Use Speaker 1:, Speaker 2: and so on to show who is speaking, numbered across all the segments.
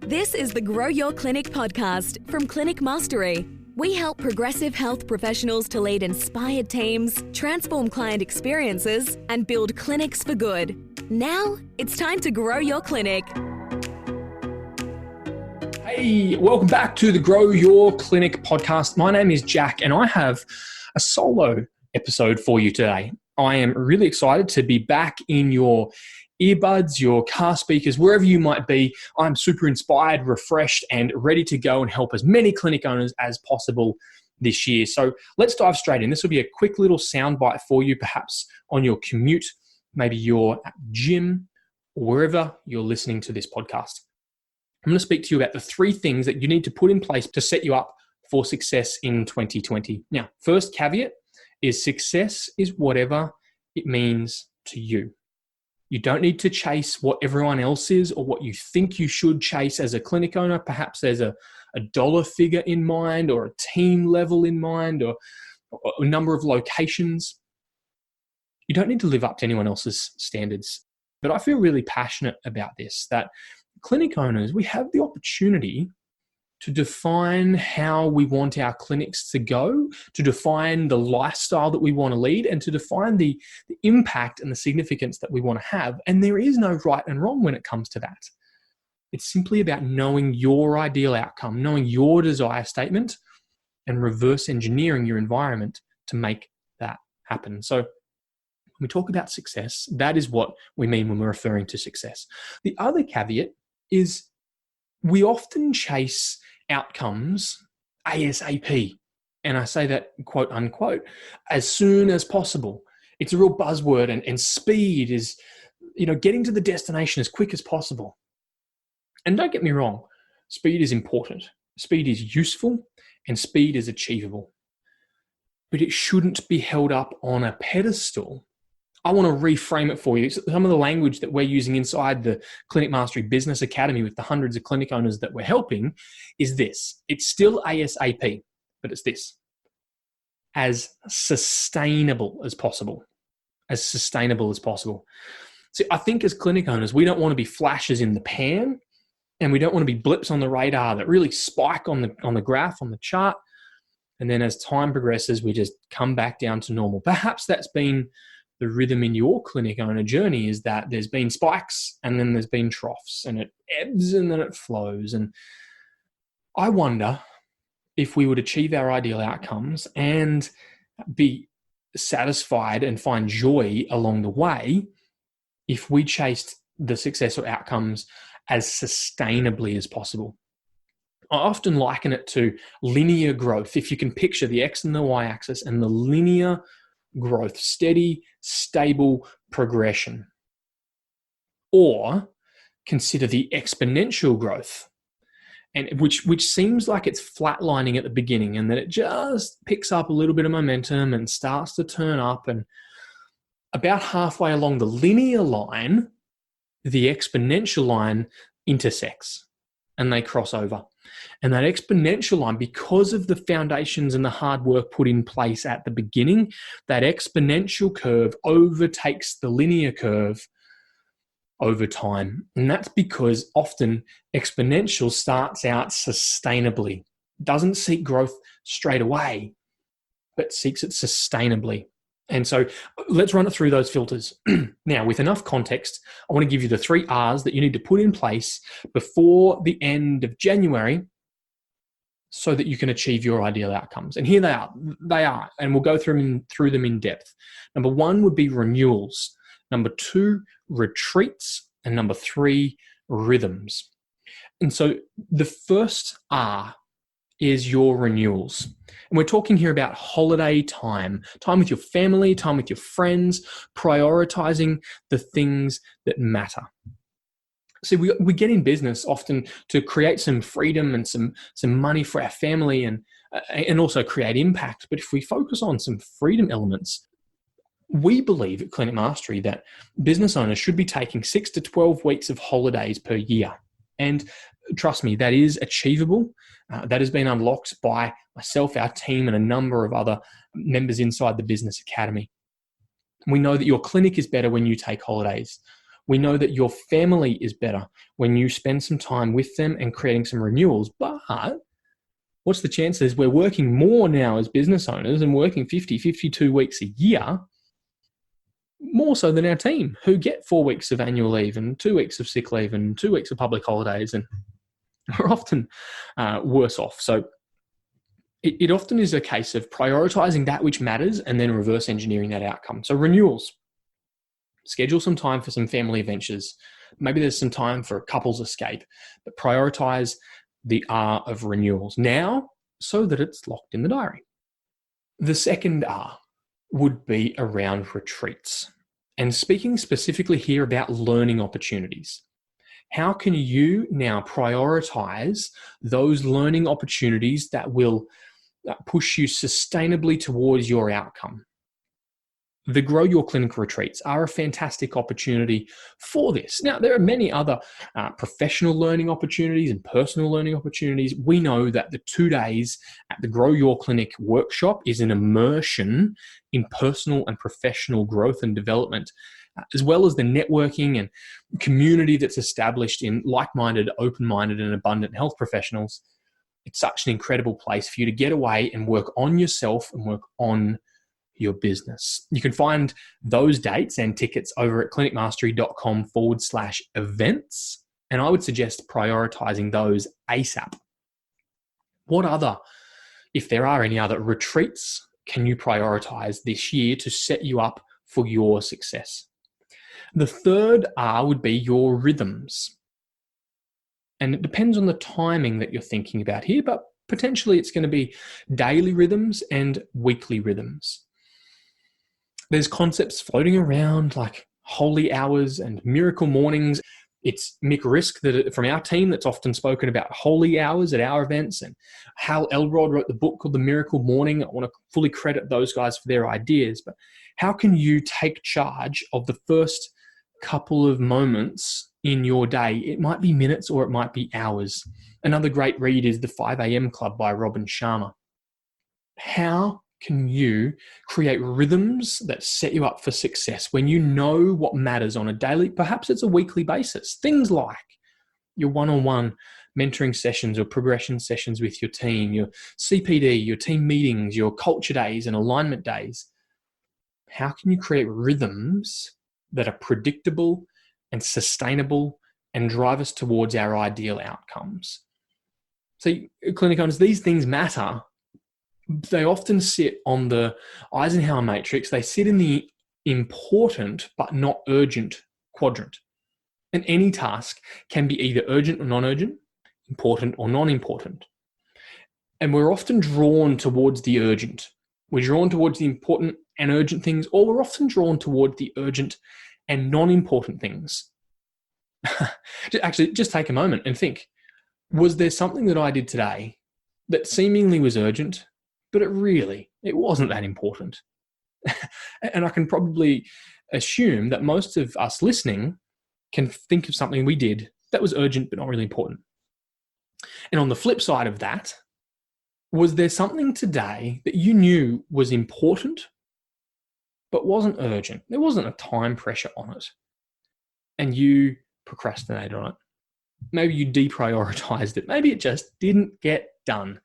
Speaker 1: This is the Grow Your Clinic podcast from Clinic Mastery. We help progressive health professionals to lead inspired teams, transform client experiences, and build clinics for good. Now, it's time to grow your clinic.
Speaker 2: Hey, welcome back to the Grow Your Clinic podcast. My name is Jack, and I have a solo episode for you today. I am really excited to be back in your earbuds, your car speakers, wherever you might be. I'm super inspired, refreshed, and ready to go and help as many clinic owners as possible this year. So let's dive straight in. This will be a quick little soundbite for you, perhaps on your commute, maybe your gym, or wherever you're listening to this podcast. I'm going to speak to you about the 3 things that you need to put in place to set you up for success in 2020. Now, first caveat is success is whatever it means to you. You don't need to chase what everyone else is or what you think you should chase as a clinic owner. Perhaps there's a dollar figure in mind or a team level in mind or a number of locations. You don't need to live up to anyone else's standards. But I feel really passionate about this, that clinic owners, we have the opportunity to define how we want our clinics to go, to define the lifestyle that we want to lead, and to define the impact and the significance that we want to have. And there is no right and wrong when it comes to that. It's simply about knowing your ideal outcome, knowing your desire statement, and reverse engineering your environment to make that happen. So when we talk about success, that is what we mean when we're referring to success. The other caveat is we often chase outcomes ASAP. And I say that quote unquote, as soon as possible. It's a real buzzword, and speed is, getting to the destination as quick as possible. And don't get me wrong, speed is important. Speed is useful and speed is achievable. But it shouldn't be held up on a pedestal. I want to reframe it for you. Some of the language that we're using inside the Clinic Mastery Business Academy with the hundreds of clinic owners that we're helping is this. It's still ASAP, but it's this. As sustainable as possible. As sustainable as possible. See, I think as clinic owners, we don't want to be flashes in the pan, and we don't want to be blips on the radar that really spike on the graph, on the chart. And then as time progresses, we just come back down to normal. Perhaps that's been the rhythm in your clinic owner journey, is that there's been spikes and then there's been troughs, and it ebbs and then it flows. And I wonder if we would achieve our ideal outcomes and be satisfied and find joy along the way if we chased the successful outcomes as sustainably as possible. I often liken it to linear growth. If you can picture the X and the Y axis and the linear growth, steady, stable progression. Or consider the exponential growth, and which seems like it's flatlining at the beginning, and then it just picks up a little bit of momentum and starts to turn up, and about halfway along the linear line, the exponential line intersects and they cross over. And that exponential line, because of the foundations and the hard work put in place at the beginning, that exponential curve overtakes the linear curve over time. And that's because often exponential starts out sustainably, doesn't seek growth straight away, but seeks it sustainably. And so let's run it through those filters. Now, with enough context, I want to give you the 3 R's that you need to put in place before the end of January so that you can achieve your ideal outcomes. And here they are, and we'll go through them in depth. Number 1 would be renewals. Number 2, retreats. And number 3, rhythms. And so the first R is your renewals. And we're talking here about holiday time with your family, time with your friends, prioritizing the things that matter. See, we get in business often to create some freedom and some money for our family and also create impact. But if we focus on some freedom elements, we believe at Clinic Mastery that business owners should be taking 6 to 12 weeks of holidays per year. And trust me, that is achievable. That has been unlocked by myself, our team, and a number of other members inside the Business Academy. We know that your clinic is better when you take holidays. We know that your family is better when you spend some time with them and creating some renewals. But what's the chances we're working more now as business owners and working 50, 52 weeks a year, more so than our team who get 4 weeks of annual leave and 2 weeks of sick leave and 2 weeks of public holidays, and are often worse off. So it often is a case of prioritizing that which matters and then reverse engineering that outcome. So renewals, schedule some time for some family adventures. Maybe there's some time for a couple's escape, but prioritize the R of renewals now so that it's locked in the diary. The second R would be around retreats. And speaking specifically here about learning opportunities. How can you now prioritize those learning opportunities that will push you sustainably towards your outcome? The Grow Your Clinic retreats are a fantastic opportunity for this. Now, there are many other professional learning opportunities and personal learning opportunities. We know that the 2 days at the Grow Your Clinic workshop is an immersion in personal and professional growth and development, as well as the networking and community that's established in like-minded, open-minded, and abundant health professionals. It's such an incredible place for you to get away and work on yourself and work on your business. You can find those dates and tickets over at clinicmastery.com/events. And I would suggest prioritizing those ASAP. What other, if there are any other retreats, can you prioritize this year to set you up for your success? The third R would be your rhythms. And it depends on the timing that you're thinking about here, but potentially it's going to be daily rhythms and weekly rhythms. There's concepts floating around like holy hours and miracle mornings. It's Mick Risk from our team that's often spoken about holy hours at our events. And Hal Elrod wrote the book called The Miracle Morning. I want to fully credit those guys for their ideas. But how can you take charge of the first couple of moments in your day? It might be minutes or it might be hours. Another great read is The 5 a.m. Club by Robin Sharma. How can you create rhythms that set you up for success when you know what matters on a daily, perhaps it's a weekly basis? Things like your one-on-one mentoring sessions or progression sessions with your team, your CPD, your team meetings, your culture days and alignment days. How can you create rhythms that are predictable and sustainable and drive us towards our ideal outcomes? So, clinic owners, these things matter. They often sit on the Eisenhower matrix. They sit in the important but not urgent quadrant. And any task can be either urgent or non-urgent, important or non-important. And we're often drawn towards the urgent. We're drawn towards the important and urgent things, or we're often drawn toward the urgent and non-important things. Actually, just take a moment and think, was there something that I did today that seemingly was urgent, but it wasn't that important? And I can probably assume that most of us listening can think of something we did that was urgent but not really important. And on the flip side of that, was there something today that you knew was important but wasn't urgent? There wasn't a time pressure on it, and you procrastinated on it. Maybe you deprioritized it. Maybe it just didn't get done,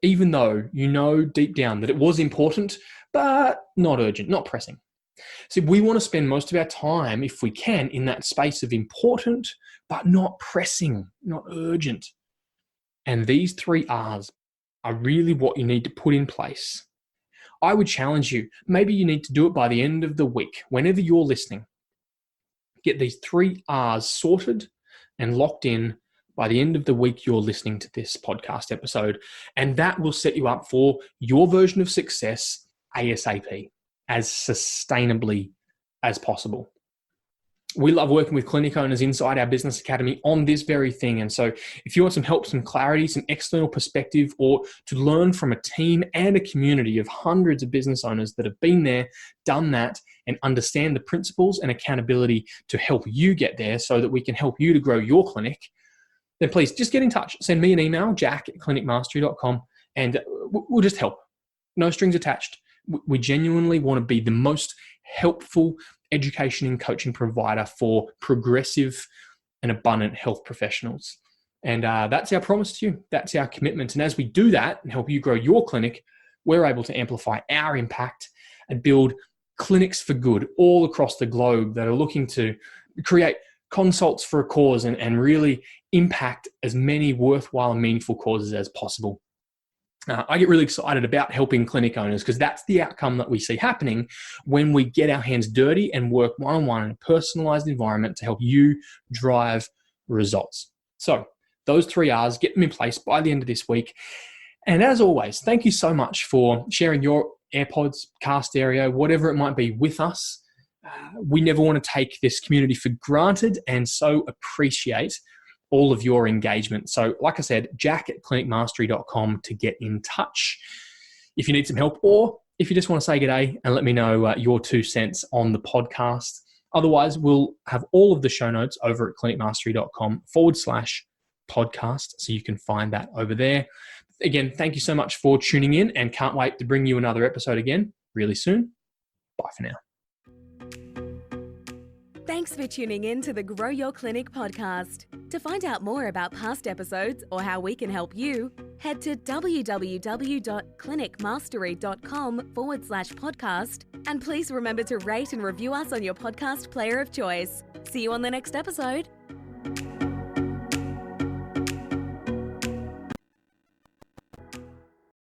Speaker 2: even though you know deep down that it was important, but not urgent, not pressing. See, we want to spend most of our time, if we can, in that space of important, but not pressing, not urgent. And these 3 R's are really what you need to put in place. I would challenge you, maybe you need to do it by the end of the week, whenever you're listening. Get these 3 R's sorted and locked in by the end of the week you're listening to this podcast episode. And that will set you up for your version of success ASAP, as sustainably as possible. We love working with clinic owners inside our business academy on this very thing. And so if you want some help, some clarity, some external perspective, or to learn from a team and a community of hundreds of business owners that have been there, done that, and understand the principles and accountability to help you get there so that we can help you to grow your clinic, then please just get in touch. Send me an email, jack@clinicmastery.com, and we'll just help. No strings attached. We genuinely want to be the most helpful education and coaching provider for progressive and abundant health professionals. And that's our promise to you. That's our commitment. And as we do that and help you grow your clinic, we're able to amplify our impact and build clinics for good all across the globe that are looking to create consults for a cause and really impact as many worthwhile and meaningful causes as possible. I get really excited about helping clinic owners because that's the outcome that we see happening when we get our hands dirty and work one-on-one in a personalized environment to help you drive results. So those 3 R's, get them in place by the end of this week. And as always, thank you so much for sharing your AirPods, cast area, whatever it might be with us. We never want to take this community for granted and so appreciate all of your engagement. So like I said, jack@clinicmastery.com to get in touch if you need some help or if you just want to say g'day and let me know your 2 cents on the podcast. Otherwise, we'll have all of the show notes over at clinicmastery.com/podcast. So you can find that over there. Again, thank you so much for tuning in and can't wait to bring you another episode again really soon. Bye for now.
Speaker 1: Thanks for tuning in to the Grow Your Clinic podcast. To find out more about past episodes or how we can help you, head to www.clinicmastery.com/podcast. And please remember to rate and review us on your podcast player of choice. See you on the next episode.